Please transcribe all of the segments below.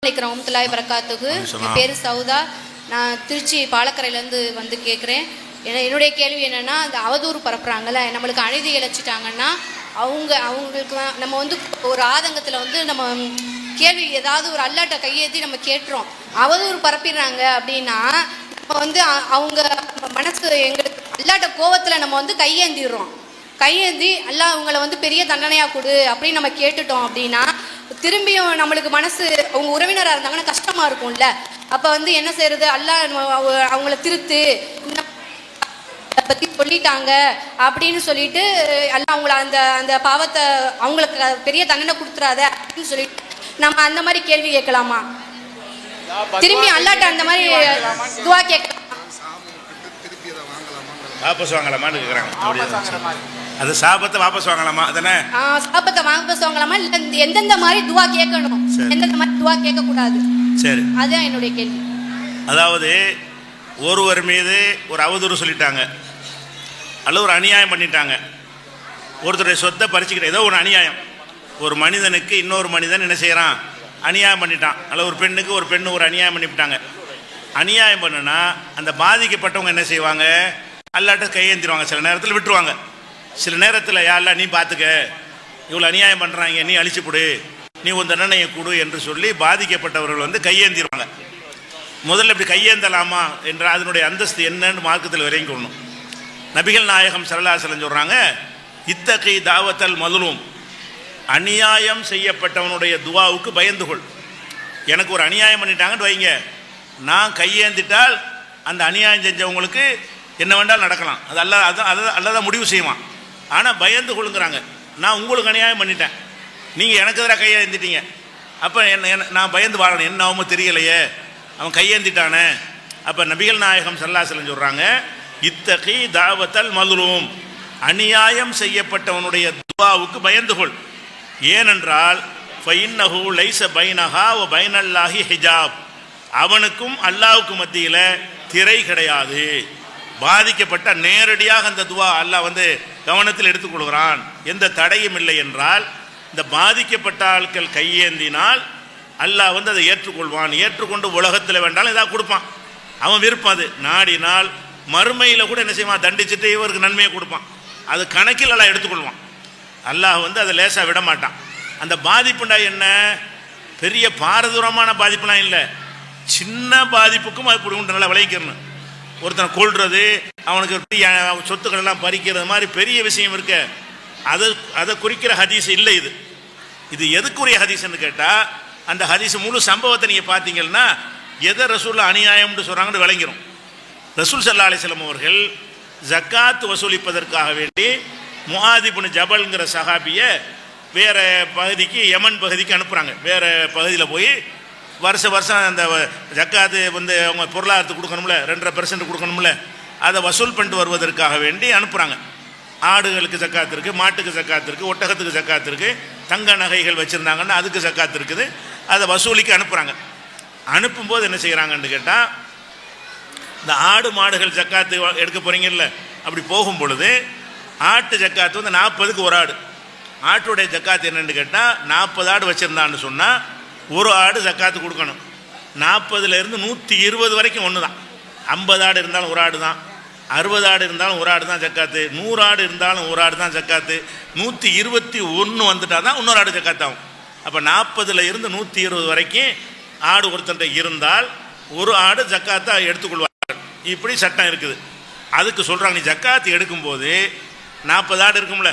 ரஹ்மத்துல்லாஹி வரகாத்துஹு. என் பேர் சவுதா. நான் திருச்சி பாலக்கரையிலேருந்து வந்து கேட்குறேன். என்னுடைய கேள்வி என்னென்னா, அந்த அவதூறு பரப்புகிறாங்கல்ல, நம்மளுக்கு அநீதி இழைச்சிட்டாங்கன்னா அவங்களுக்கு நம்ம வந்து ஒரு ஆதங்கத்தில் வந்து நம்ம கேள்வி ஏதாவது ஒரு அல்லாட்ட கையேற்றி நம்ம கேட்டுறோம். அவதூறு பரப்பிடுறாங்க அப்படின்னா நம்ம வந்து அவங்க மனசு எங்களுக்கு அல்லாட்ட கோவத்தில் நம்ம வந்து கையேந்தி அல்லாஹ் அவங்கள வந்து பெரிய தண்டனையாக கொடு அப்படின்னு நம்ம கேட்டுட்டோம் அப்படின்னா திரும்பியும் நம்மளுக்கு மனசு அவங்க உறவினராக இருந்தாங்கன்னா கஷ்டமாக இருக்கும்ல. அப்போ வந்து என்ன செய்யறது, அல்லாஹ் அவங்கள திருத்து பற்றி சொல்லிட்டாங்க அப்படின்னு சொல்லிட்டு அல்லாஹ் அவங்கள அந்த அந்த பாவத்தை அவங்களுக்கு பெரிய தண்டனை கொடுத்துறாத அப்படின்னு சொல்லிட்டு நம்ம அந்த மாதிரி கேள்வி கேட்கலாமா? திரும்பி அல்லாட்ட அந்த மாதிரி துவா கேட்கலாமா? வாபஸ் வாங்கலாமான்னு கேட்குறாங்க. அது சாபத்தை வாபஸ் வாங்கலாமா? அதானே சாபத்தை வாபஸ் வாங்கலாமா? இல்லை எந்தெந்த மாதிரி துவா கேட்கணும், எந்தெந்த மாதிரி துவா கேட்கக்கூடாது? சரி, அதுதான் என்னுடைய கேள்வி. அதாவது ஒருவர் மீது ஒரு அவதூறு சொல்லிட்டாங்க, அல்லது ஒரு அநியாயம் பண்ணிட்டாங்க, ஒருத்தருடைய சொத்தை பறிச்சுக்கிட்ட ஏதோ ஒரு அநியாயம். ஒரு மனிதனுக்கு இன்னொரு மனிதன் என்ன செய்கிறான், அநியாயம் பண்ணிட்டான். அல்லது ஒரு பெண்ணுக்கு ஒரு பெண்ணு ஒரு அநியாயம் பண்ணிவிட்டாங்க. அநியாயம் பண்ணுனா அந்த பாதிக்கப்பட்டவங்க என்ன செய்வாங்க, அல்லாட்ட கையேந்திருவாங்க. சில நேரத்தில் விட்டுருவாங்க, சில நேரத்தில் யாரெல்லாம் நீ பார்த்துக்க, இவ்வளோ அநியாயம் பண்ணுறாங்க, நீ அழிச்சு கொடு, நீ உன் தண்டனையை கொடு என்று சொல்லி பாதிக்கப்பட்டவர்கள் வந்து கையேந்திருவாங்க. முதல்ல இப்படி கையேந்தலாமா என்ற அதனுடைய அந்தஸ்து என்னன்னு மார்க்கத்தில் விரைங்கணும். நபிகள் நாயகம் ஸல்லல்லாஹு அலைஹி வஸல்லம் சொல்கிறாங்க, இத்தகி தாவத்தல் மதுலூம், அநியாயம் செய்யப்பட்டவனுடைய துவாவுக்கு பயந்துகொள். எனக்கு ஒரு அநியாயம் பண்ணிட்டாங்கன்னு வைங்க, நான் கையேந்திட்டால் அந்த அநியாயம் செஞ்சவங்களுக்கு என்ன வேண்டாலும் நடக்கலாம். அது அல்லாதான் முடிவு செய்வான். ஆனால் பயந்து கொள்ளுங்கிறாங்க, நான் உங்களுக்கு அநியாயம் பண்ணிட்டேன், நீங்கள் எனக்கு எதிராக கையேந்திட்டீங்க, அப்போ நான் பயந்து வாழணும், என்ன ஆகுமோ தெரியலையே, அவன் கையேந்திட்டானே. அப்போ நபிகள் நாயகம் ஸல்லல்லாஹு அலைஹி வஸல்லம் சொல்கிறாங்க, இத்தகி தாவத்தல் மதுலூம், அநியாயம் செய்யப்பட்டவனுடைய துவாவுக்கு பயந்துகொள். ஏனென்றால் ஃபைன்னஹு லைஸ பைனஹா வ பைனல்லாஹி ஹிஜாப், அவனுக்கும் அல்லாஹ்வுக்கும் மத்தியில் திரை கிடையாது. பாதிக்கப்பட்ட நேரடியாக அந்த துவா அல்லாஹ் வந்து கவனத்தில் எடுத்துக்கொள்கிறான், எந்த தடையும் இல்லை என்றால் இந்த பாதிக்கப்பட்ட ஆட்கள் கையேந்தினால் அல்லாஹ் வந்து அதை ஏற்றுக்கொள்வான். ஏற்றுக்கொண்டு உலகத்தில் வேண்டாலும் இதாக கொடுப்பான், அவன் விருப்பம். அது நாடினால் மறுமையில் கூட என்ன செய்வான், தண்டிச்சுட்டு இவருக்கு நன்மையை கொடுப்பான். அது கணக்கில் அல்லாஹ் எடுத்துக்கொள்வான். அல்லாஹ் வந்து அதை லேசாக விட மாட்டான். அந்த பாதிப்புண்டா என்ன, பெரிய பாரதூரமான பாதிப்புலாம் இல்லை, சின்ன பாதிப்புக்கும் அது கொடுக்க நல்லா விளைவிக்கணும். ஒருத்தனை கொள்வது, அவனுக்கு சொத்துக்கள் எல்லாம் பறிக்கிறது மாதிரி பெரிய விஷயம் இருக்க, அதை குறிக்கிற ஹதீஸ் இல்லை. இது எதுக்குரிய ஹதீஸ்ன்னு கேட்டால், அந்த ஹதீஸ் முழு சம்பவத்தை நீங்கள் பார்த்தீங்கன்னா எதை ரசூல் அநியாயம்னு சொல்கிறாங்கன்னு விளங்கிடும். ரசூல் ஸல்லல்லாஹு அலைஹி வஸல்லம் அவர்கள் ஜக்காத் வசூலிப்பதற்காக வேண்டி முஆத் இப்னு ஜபல்ங்கிற சஹாபியை வேறு பகுதிக்கு, யமன் பகுதிக்கு அனுப்புகிறாங்க. வேறு பகுதியில் போய் வருஷம் அந்த ஜக்காத்து வந்து அவங்க பொருளாதாரத்துக்கு கொடுக்கணும்ல, 2.5% கொடுக்கணும்ல, அதை வசூல் பண்ணிட்டு வருவதற்காக வேண்டி அனுப்புகிறாங்க. ஆடுகளுக்கு ஜக்காத்து இருக்குது, மாட்டுக்கு ஜக்காத்து இருக்குது, ஒட்டகத்துக்கு ஜக்காத்து இருக்குது, தங்க நகைகள் வச்சுருந்தாங்கன்னா அதுக்கு ஜக்காத்து இருக்குது, அதை வசூலிக்கு அனுப்புகிறாங்க. அனுப்பும்போது என்ன செய்கிறாங்கன்னு கேட்டால், இந்த ஆடு மாடுகள் ஜக்காத்து எடுக்க போகிறீங்கல்ல, அப்படி போகும் பொழுது ஆட்டு ஜக்காத்து வந்து 40க்கு ஒரு ஆடு. ஆட்டுடைய ஜக்காத்து என்னென்னு கேட்டால், 40 ஆடு வச்சுருந்தான்னு சொன்னால் ஒரு ஆடு ஜக்காத்து கொடுக்கணும். 40லேருந்து 120 வரைக்கும் ஒன்று தான். 50 ஆடு இருந்தாலும் ஒரு ஆடு தான், 60 ஆடு இருந்தாலும் ஒரு ஆடு தான் ஜக்காத்து, 100 ஆடு இருந்தாலும் ஒரு ஆடு தான் ஜக்காத்து, 121 வந்துட்டால் தான் இன்னொரு ஆடு ஜக்காத்தாகும். அப்போ 40லேருந்து 120 வரைக்கும் ஆடு ஒருத்தன்ட்ட இருந்தால் ஒரு ஆடு ஜக்காத்தை எடுத்துக்கொள்வார்கள். இப்படி சட்டம் இருக்குது. அதுக்கு சொல்கிறாங்க, நீ ஜக்காத்து எடுக்கும்போது 40 ஆடு இருக்கும்ல,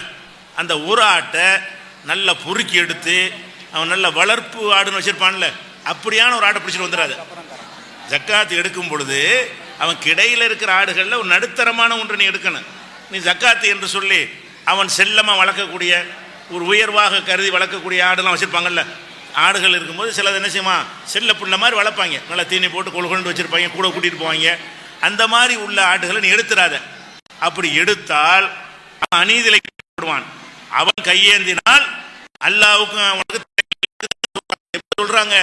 அந்த ஒரு ஆட்டை நல்லா பொறுக்கி எடுத்து, அவன் நல்ல வளர்ப்பு ஆடுன்னு வச்சுருப்பான்ல, அப்படியான ஒரு ஆடை பிடிச்சிட்டு வந்துடாது. ஜக்காத்து எடுக்கும் பொழுது அவன் கிடையில் இருக்கிற ஆடுகளில் ஒரு நடுத்தரமான ஒன்று நீ எடுக்கணும். நீ ஜக்காத்து என்று சொல்லி அவன் செல்லமாக வளர்க்கக்கூடிய, ஒரு உயர்வாக கருதி வளர்க்கக்கூடிய ஆடுலாம் வச்சுருப்பாங்கல்ல, ஆடுகள் இருக்கும்போது சிலது என்ன செய்யுமா, செல்ல புள்ள மாதிரி வளர்ப்பாங்க, நல்லா தீனி போட்டு கொண்டு வச்சுருப்பாங்க, கூட கூட்டிகிட்டு போவாங்க. அந்த மாதிரி உள்ள ஆடுகளை நீ எடுத்துடாத. அப்படி எடுத்தால் அவன் அநீதியிடுவான். அவன் கையேந்தினால் அல்லாஹ்வுக்கும் அவனுக்கு சொல்றாங்க,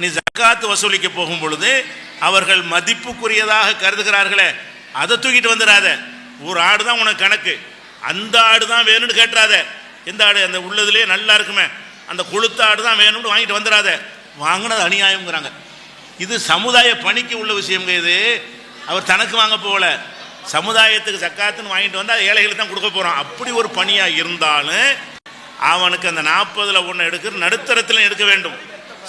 நீ ஜக்காத்து வசூலிக்க போகும் பொழுது அவர்கள் மதிப்புக்குரியதாக கருதுகிறார்களே, அதை தூக்கிட்டு வந்துடாத. ஒரு ஆடு தான் உனக்கு கணக்கு, அந்த ஆடு தான் வேணும்னு கேட்டுறாத. எந்த ஆடு, அந்த உள்ளதுலேயே நல்லா இருக்குமே, அந்த கொளுத்த ஆடு தான் வேணும்னு வாங்கிட்டு வந்துடாத, வாங்கினது அநியாயம்ங்கிறாங்க. இது சமுதாய பணிக்கு உள்ள விஷயங்க. இது அவர் தனக்கு வாங்க போகல, சமுதாயத்துக்கு ஜக்காத்துன்னு வாங்கிட்டு வந்தால் ஏழைகளுக்கு தான் கொடுக்க போகிறான். அப்படி ஒரு பணியாக இருந்தாலும் அவனுக்கு அந்த 40ல் 1 எடுக்கிற நடுத்தரத்தில் எடுக்க வேண்டும்.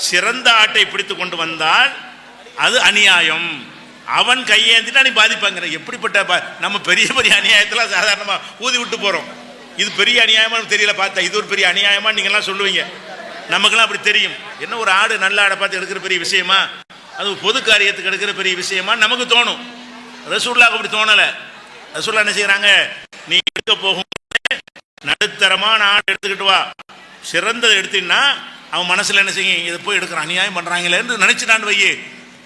சிறந்த ஆட்டை பிடித்து கொண்டு வந்தால் அது அநியாயம். அவன் கையேந்திட்டா நீ பாதிப்பாங்கிற. எப்படிப்பட்ட நம்ம பெரிய பெரிய அநியாயத்தில் சாதாரணமாக ஊதி விட்டு போகிறோம். இது பெரிய அநியாயமாக தெரியல, பார்த்தா இது ஒரு பெரிய அநியாயமாக நீங்கள்லாம் சொல்லுவீங்க. நமக்கெல்லாம் அப்படி தெரியும். என்ன ஒரு ஆடு நல்ல ஆடை பார்த்து எடுக்கிற பெரிய விஷயமா, அது பொது காரியத்துக்கு எடுக்கிற பெரிய விஷயமா நமக்கு தோணும். ரசூலுல்லாஹ் அப்படி தோணலை. ரசூலுல்லாஹ் என்ன செய்கிறாங்க, நீ எடுக்க போகும் நடுத்தரமான ஆடு எடுத்துக்கிட்டு வா, சிறந்ததை எடுத்தீங்கன்னா அவன் மனசில் என்ன செய்யும், இதை போய் எடுக்கிற அநியாயம் பண்ணுறாங்களேன்னு நினச்சிட்டான்னு வையே,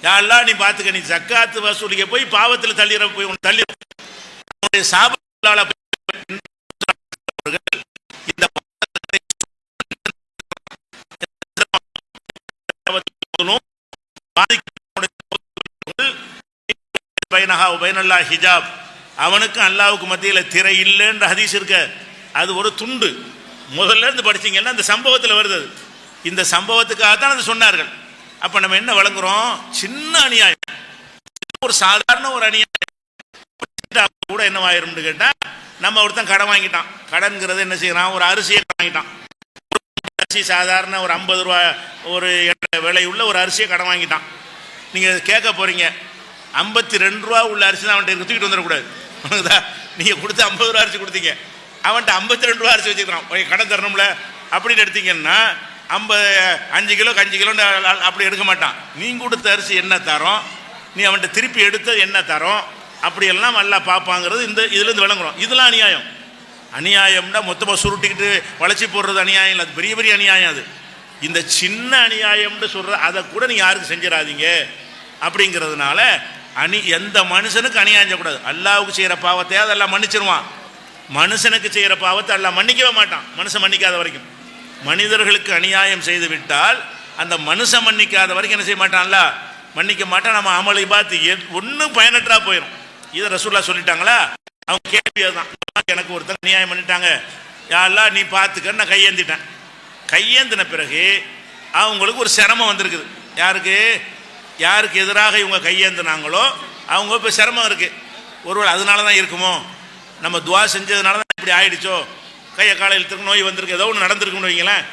யாரெல்லாம் நீ பார்த்துக்க, நீ ஜக்காத்து வசூலிக்க போய் பாவத்தில் தள்ளிற போய் உன் தள்ளி சாபத்தால் இந்த ஹிஜாப், அவனுக்கு அல்லாவுக்கு மத்தியில் திரை இல்லைன்ற ஹதீஸ் இருக்க. அது ஒரு துண்டு முதல்ல இருந்து படிச்சீங்கன்னா அந்த சம்பவத்தில் வருது. இந்த சம்பவத்துக்காக தான் அது சொன்னார்கள். அப்ப நம்ம என்ன வழங்குறோம், சின்ன அநியாயம், ஒரு சாதாரண ஒரு அநியாயம் கூட என்னவாயிரும் கேட்டா, நம்ம ஒருத்தன் கடன் வாங்கிட்டான். கடன்கிறது என்ன செய்யறான், ஒரு அரிசியை வாங்கிட்டான். அரிசி சாதாரண ஒரு 50 ரூபா ஒரு விலையுள்ள ஒரு அரிசியை கடன் வாங்கிட்டான். நீங்க கேட்க போறீங்க, 52 ரூபா உள்ள அரிசி தான் அவன்கிட்ட தூக்கிட்டு வந்துடக்கூடாது. நீங்க கொடுத்து 50 ரூபா அரிசி கொடுத்தீங்க, அவன்கிட்ட 52 ரூபா அரிசி வச்சுக்கிறான், கடன் தரணும்ல அப்படின்னு எடுத்தீங்கன்னா 5 கிலோ 5 கிலோ அப்படி எடுக்க மாட்டான். நீ கொடுத்த அரிசி என்ன தரோம், நீ அவன்கிட்ட திருப்பி எடுத்தது என்ன தரோம், அப்படியெல்லாம் எல்லாம் பார்ப்பாங்கிறது இந்த இதுலேருந்து விளங்குறோம். இதெல்லாம் அநியாயம். அநியாயம்னா மொத்தமாக சுருட்டிக்கிட்டு வளைச்சி போடுறது அநியாயம் இல்லை, அது பெரிய பெரிய அநியாயம். அது இந்த சின்ன அநியாயம்னு சொல்கிற அதை கூட நீங்கள் யாருக்கு செஞ்சிடாதீங்க. அப்படிங்கிறதுனால எந்த மனுஷனுக்கு அநியாயம் செய்யக்கூடாது. அல்லாவுக்கு செய்கிற பாவத்தை அதெல்லாம் மன்னிச்சிருவான், மனுஷனுக்கு செய்கிற பாவத்தை எல்லாம் மன்னிக்கவே மாட்டான், மனுஷன் மன்னிக்காத வரைக்கும். மனிதர்களுக்கு அநியாயம் செய்து விட்டால் அந்த மனுஷன் மன்னிக்காத வரைக்கும் என்ன செய்ய மாட்டான்ல, மன்னிக்க மாட்டான். நம்ம அமளி பார்த்து ஒன்றும் பயனற்றா போயிடும். இதை ரசூலுல்லாஹ் சொல்லிட்டாங்களா, அவங்க கேள்வி அதுதான். எனக்கு ஒருத்தர் அநியாயம் பண்ணிட்டாங்க, யாரெல்லாம் நீ பார்த்துக்க, நான் கையேந்திட்டேன். கையேந்தின பிறகு அவங்களுக்கு ஒரு சிரமம் வந்திருக்குது. யாருக்கு எதிராக இவங்க கையேந்தினாங்களோ அவங்க இப்போ சிரமம் இருக்குது. ஒருவேளை அதனால தான் இருக்குமோ, நம்ம துவா செஞ்சதுனால தான் இப்படி ஆயிடுச்சோ, கையை காலை இழுத்துருக்கு, நோய் வந்திருக்கு, ஏதோ ஒன்று நடந்திருக்குன்னு வைங்களேன்.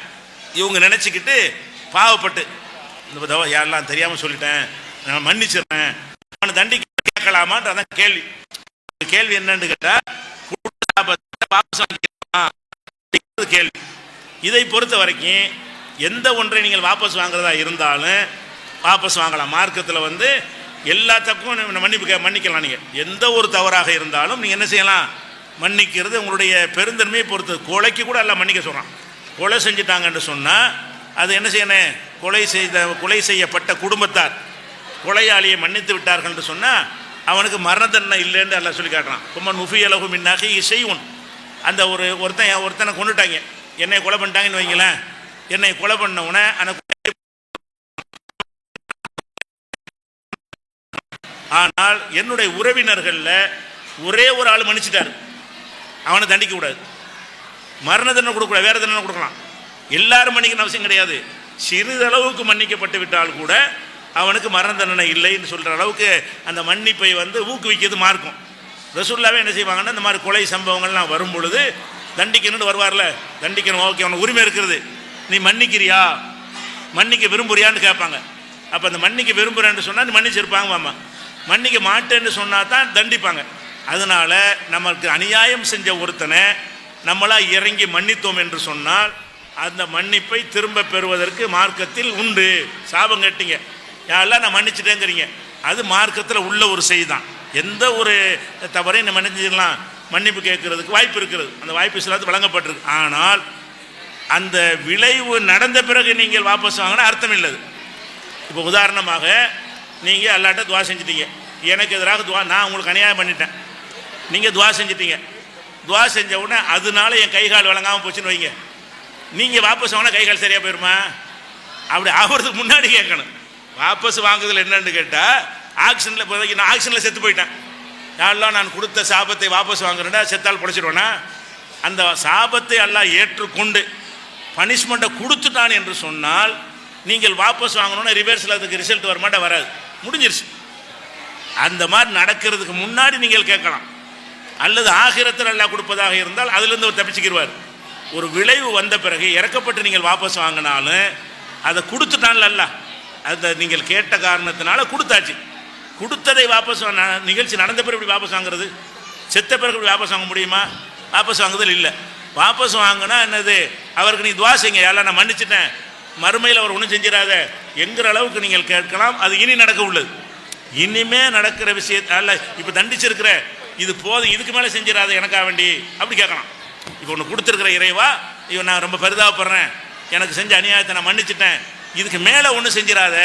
இவங்க நினச்சிக்கிட்டு பாவப்பட்டு இந்த யாரெல்லாம் தெரியாமல் சொல்லிட்டேன், நான் மன்னிச்சிடுறேன், அவனை தண்டிக்க கேட்கலாமான்ற அதான் கேள்வி. கேள்வி என்னன்னு கேட்டால் கேள்வி. இதை பொறுத்த வரைக்கும் எந்த ஒன்றை நீங்கள் வாபஸ் வாங்குறதா இருந்தாலும் வாபஸ் வாங்கலாம். மார்க்கத்தில் எல்லா தப்பும் மன்னிக்கலாம். நீங்கள் எந்த ஒரு தவறாக இருந்தாலும் நீங்கள் என்ன செய்யலாம், மன்னிக்கிறது உங்களுடைய பெருந்தன்மையை பொறுத்தது. கொலைக்கு கூட எல்லாம் மன்னிக்க சொல்கிறான். கொலை செஞ்சிட்டாங்கன்னு சொன்னால் அது என்ன செய்யணும், கொலை செய்யப்பட்ட குடும்பத்தார் கொலையாளியை மன்னித்து விட்டார்கள் என்று சொன்னால் அவனுக்கு மரண தண்டனை இல்லைன்னு எல்லாம் சொல்லி காட்டுறான். கும்மன் முஃபியலகு மின்னாகி இசையுன். அந்த ஒருத்தனை கொண்டுட்டாங்க, என்னை கொலை பண்ணிட்டாங்கன்னு வைங்களேன். என்னை கொலை பண்ணவுடனே ஆனால் என்னுடைய உறவினர்களில் ஒரே ஒரு ஆள் மன்னிச்சிட்டார், அவனை தண்டிக்க கூடாது, மரண தண்டனை கொடுக்கூடாது, வேற தண்டனை கொடுக்கலாம். எல்லாரும் மன்னிக்கணும் அவசியம் கிடையாது. சிறிதளவுக்கு மன்னிக்கப்பட்டு விட்டால் கூட அவனுக்கு மரண தண்டனை இல்லைன்னு சொல்கிற அளவுக்கு அந்த மன்னிப்பை ஊக்குவிக்கிறது மார்க்கும். ரசூலுல்லாஹ் என்ன செய்வாங்கன்னா, இந்த மாதிரி கொலை சம்பவங்கள்லாம் வரும் பொழுது தண்டிக்கணும்னு வருவார்ல, தண்டிக்கணும், ஓகே அவனுக்கு உரிமை இருக்கிறது, நீ மன்னிக்கிறியா, மன்னிக்க விரும்புறியான்னு கேட்பாங்க. அப்போ அந்த மன்னிக்க விரும்புகிறேன்னு சொன்னால் நீ மன்னிச்சிருப்பாங்க, மாமா. மன்னிக்க மாட்டேன்னு சொன்னால் தான் தண்டிப்பாங்க. அதனால் நமக்கு அநியாயம் செஞ்ச ஒருத்தனை நம்மளாக இறங்கி மன்னித்தோம் என்று சொன்னால் அந்த மன்னிப்பை திரும்ப பெறுவதற்கு மார்க்கத்தில் உண்டு. சாபம் கேட்டீங்க, யாரெல்லாம் நான் மன்னிச்சிட்டேங்கிறீங்க, அது மார்க்கத்தில் உள்ள ஒரு செய்தி தான். எந்த ஒரு தவறையும் நம்ம மன்னிச்சிடலாம், மன்னிப்பு கேட்கறதுக்கு வாய்ப்பு இருக்கிறது, அந்த வாய்ப்பு சிலது வழங்கப்பட்டிருக்கு. ஆனால் அந்த விளைவு நடந்த பிறகு நீங்கள் வாபஸ் வாங்கினா அர்த்தம் இல்லை. இப்போ உதாரணமாக நீங்கள் அல்லாட்ட துவா செஞ்சிட்டீங்க, எனக்கு எதிராக துவா, நான் உங்களுக்கு அநியாயம் பண்ணிட்டேன், நீங்கள் துவா செஞ்சிட்டீங்க. துவா செஞ்ச உடனே அதனால என் கைகால் வழங்காமல் போச்சுன்னு வைங்க, நீங்கள் வாபஸ் வாங்கினா கைகால் சரியாக போயிருமா? அப்படி ஆகிறதுக்கு முன்னாடி கேட்கணும். வாபஸ் வாங்குறதுல என்னன்னு கேட்டால், ஆக்ஷனில் இப்போதைக்கு நான் ஆக்ஷனில் செத்து போயிட்டேன், யாரெல்லாம் நான் கொடுத்த சாபத்தை வாபஸ் வாங்குறேன்டா, செத்தால் பிடிச்சிடுவேன்னா, அந்த சாபத்தை எல்லாம் ஏற்றுக்கொண்டு பனிஷ்மெண்ட்டை கொடுத்துட்டான் என்று சொன்னால் நீங்கள் வாபஸ் வாங்கணும்னா ரிவர்ஸில் அதுக்கு ரிசல்ட் வரமாட்டா, வராது, முடிஞ்சிருச்சு. அந்த மாதிரி நடக்கிறதுக்கு முன்னாடி நீங்கள் கேட்கலாம். அல்லது ஆகிரத்தில் அல்லாஹ் கொடுப்பதாக இருந்தால் அதுலேருந்து ஒரு தப்பிச்சுக்கிடுவார். ஒரு விளைவு வந்த பிறகு இறக்கப்பட்டு நீங்கள் வாபஸ் வாங்கினாலும் அதை கொடுத்துட்டான்ல அல்லாஹ், அந்த நீங்கள் கேட்ட காரணத்தினால கொடுத்தாச்சு. கொடுத்ததை வாபஸ் நிகழ்ச்சி நடந்த பிறகு இப்படி வாபஸ் வாங்குறது? செத்த பிறகு இப்படி வாபஸ் வாங்க முடியுமா? வாபஸ் வாங்குதல் இல்லை. வாபஸ் வாங்கினா என்னது, அவருக்கு நீ துவா செய்யுங்க, எல்லாம் நான் மன்னிச்சிட்டேன், மறுமையில் அவர் ஒன்றும் செஞ்சிடாத என்கிற அளவுக்கு நீங்கள் கேட்கலாம். அது இனி நடக்க உள்ளது. இனிமே நடக்கிற விஷயத்தை அல்ல இப்போ தண்டிச்சிருக்கிற, இது போதும், இதுக்கு மேலே செஞ்சிடாத எனக்காக வேண்டி அப்படி கேட்கலாம். இப்போ ஒன்று கொடுத்துருக்குற இறைவா, இவன் நான் ரொம்ப பரிதாபப்படுறேன், எனக்கு செஞ்ச அநியாயத்தை நான் மன்னிச்சிட்டேன், இதுக்கு மேலே ஒன்றும் செஞ்சிடாத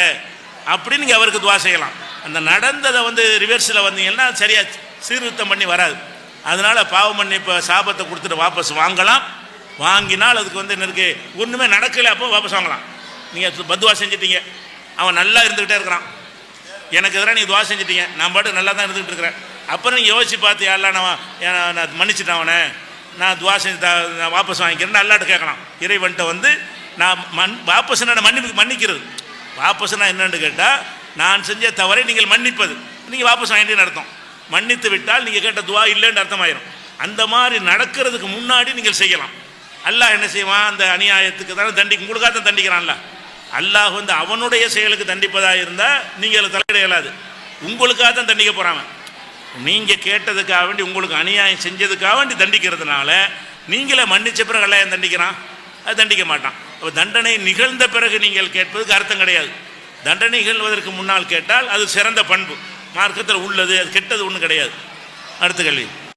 அப்படின்னு நீங்கள் அவருக்கு துவா செய்யலாம். அந்த நடந்ததை ரிவர்ஸில் வந்தீங்கன்னா சரியாக சீர்திருத்தம் பண்ணி வராது. அதனால் பாவ மன்னிப்பு சாபத்தை கொடுத்துட்டு வாபஸ் வாங்கலாம். வாங்கினால் அதுக்கு என்ன இருக்குது, ஒன்றுமே நடக்கலை, அப்போ வாபஸ் வாங்கலாம். நீங்கள் பத்துவா செஞ்சிட்டீங்க, அவன் நல்லா இருந்துக்கிட்டே இருக்கிறான், எனக்கு எதிராக நீங்கள் துவா செஞ்சிட்டீங்க, நான் பாட்டு நல்லா தான் இருந்துகிட்டு இருக்கிறேன். அப்புறம் நீங்கள் யோசிச்சு பார்த்து யாரெல்லாம் நான் மன்னிச்சிட்டேன், அவனை நான் துவா செஞ்சு நான் வாபஸ் வாங்கிக்கிறேன்னு அல்லாட்ட கேட்கலாம். இறைவன்ட்ட நான் வாபஸ்னா மன்னிக்கிறது. வாபஸ்னா என்னன்னு கேட்டால், நான் செஞ்ச தவறை நீங்கள் மன்னிப்பது, நீங்கள் வாபஸ் வாங்கிட்டேன்னு அர்த்தம். மன்னித்து விட்டால் நீங்கள் கேட்ட துவா இல்லைன்னு அர்த்தமாயிரும். அந்த மாதிரி நடக்கிறதுக்கு முன்னாடி நீங்கள் செய்யலாம். அல்லாஹ் என்ன செய்வான், அந்த அநியாயத்துக்கு தானே உங்களுக்காக தான் தண்டிக்கிறான்ல. அல்லாஹ் அவனுடைய செயலுக்கு தண்டிப்பதாக இருந்தால் நீங்கள் அதில் தலையிட இயலாது. உங்களுக்காக தான் தண்டிக்க போகிறாங்க. நீங்கள் கேட்டதுக்காக வேண்டி, உங்களுக்கு அநியாயம் செஞ்சதுக்காக வேண்டி தண்டிக்கிறதுனால நீங்களே மன்னிச்ச பிறகு அல்லாஹ் தண்டிக்கிறான், அது தண்டிக்க மாட்டான். அப்போ தண்டனை நிகழ்ந்த பிறகு நீங்கள் கேட்பதுக்கு அர்த்தம் கிடையாது. தண்டனை நிகழ்வதற்கு முன்னால் கேட்டால் அது சிறந்த பண்பு, மார்க்கத்தில் உள்ளது, அது கெட்டது ஒன்றும் கிடையாது. அடுத்த கேள்வி.